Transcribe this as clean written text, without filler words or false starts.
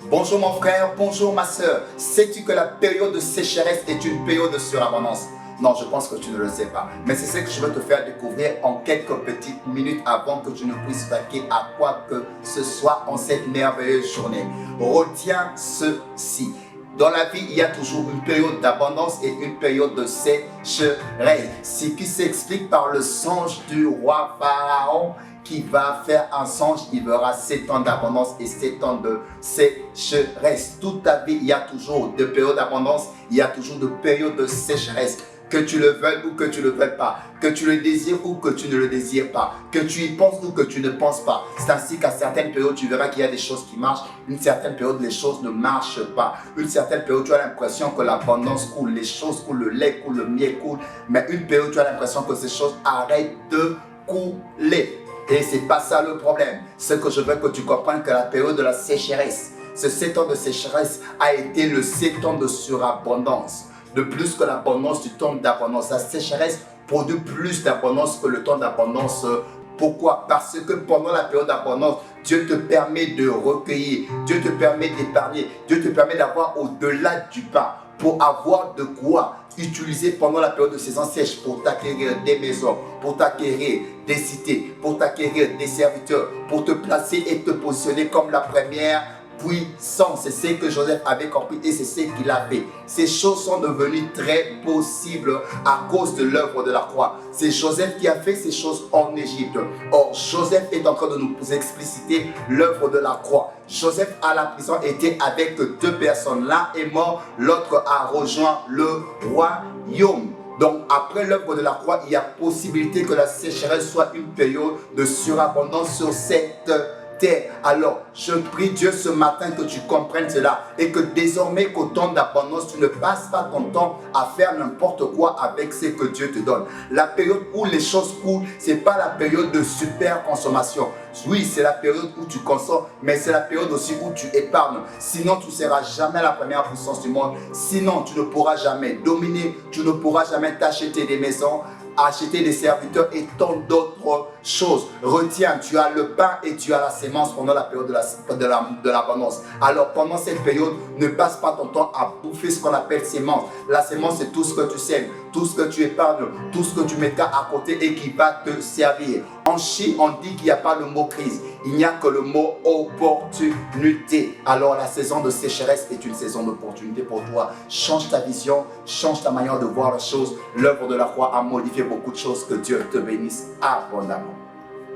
Bonjour mon frère, bonjour ma soeur. Sais-tu que la période de sécheresse est une période de surabondance? Non, je pense que tu ne le sais pas. Mais c'est ce que je veux te faire découvrir en quelques petites minutes avant que tu ne puisses vaquer à quoi que ce soit en cette merveilleuse journée. Retiens ceci. Dans la vie, il y a toujours une période d'abondance et une période de sécheresse. Ce qui s'explique par le songe du roi Pharaon qui va faire un songe, il verra 7 ans d'abondance et 7 ans de sécheresse. Toute ta vie, il y a toujours de périodes d'abondance, il y a toujours de périodes de sécheresse. Que tu le veuilles ou que tu ne le veuilles pas, que tu le désires ou que tu ne le désires pas, que tu y penses ou que tu ne penses pas. C'est ainsi qu'à certaines périodes, tu verras qu'il y a des choses qui marchent, une certaine période, les choses ne marchent pas. Une certaine période, tu as l'impression que l'abondance coule, les choses coulent, le lait coule, le miel coule, mais une période, tu as l'impression que ces choses arrêtent de couler. Et c'est pas ça le problème. Ce que je veux que tu comprennes, que la période de la sécheresse, ce 7 ans de sécheresse a été le 7 ans de surabondance. De plus que l'abondance du temps d'abondance. La sécheresse produit plus d'abondance que le temps d'abondance. Pourquoi? Parce que pendant la période d'abondance, Dieu te permet de recueillir, Dieu te permet d'épargner, Dieu te permet d'avoir au-delà du pain pour avoir de quoi utiliser pendant la période de saison sèche pour t'acquérir des maisons, pour t'acquérir des cités, pour t'acquérir des serviteurs, pour te placer et te positionner comme la première puissance. C'est ce que Joseph avait compris et c'est ce qu'il a fait. Ces choses sont devenues très possibles à cause de l'œuvre de la croix. C'est Joseph qui a fait ces choses en Égypte. Or, Joseph est en train de nous expliciter l'œuvre de la croix. Joseph à la prison était avec 2 personnes. L'un est mort, l'autre a rejoint le royaume. Donc, après l'œuvre de la croix, il y a possibilité que la sécheresse soit une période de surabondance sur cette terre. Alors, je prie Dieu ce matin que tu comprennes cela et que désormais qu'au temps d'abondance, tu ne passes pas ton temps à faire n'importe quoi avec ce que Dieu te donne. La période où les choses coulent, ce n'est pas la période de super consommation. Oui, c'est la période où tu consommes, mais c'est la période aussi où tu épargnes. Sinon, tu ne seras jamais la première puissance du monde. Sinon, tu ne pourras jamais dominer, tu ne pourras jamais t'acheter des maisons, acheter des serviteurs et tant d'autres choses. Retiens, tu as le pain et tu as la sémence pendant la période de l'abondance. Alors pendant cette période, ne passe pas ton temps à bouffer ce qu'on appelle sémence. La sémence, c'est tout ce que tu sèmes, tout ce que tu épargnes, tout ce que tu mettras à côté et qui va te servir. En Chine, on dit qu'il n'y a pas le mot crise, il n'y a que le mot opportunité. Alors la saison de sécheresse est une saison d'opportunité pour toi. Change ta vision, change ta manière de voir les choses. L'œuvre de la croix a modifié beaucoup de choses. Que Dieu te bénisse abondamment.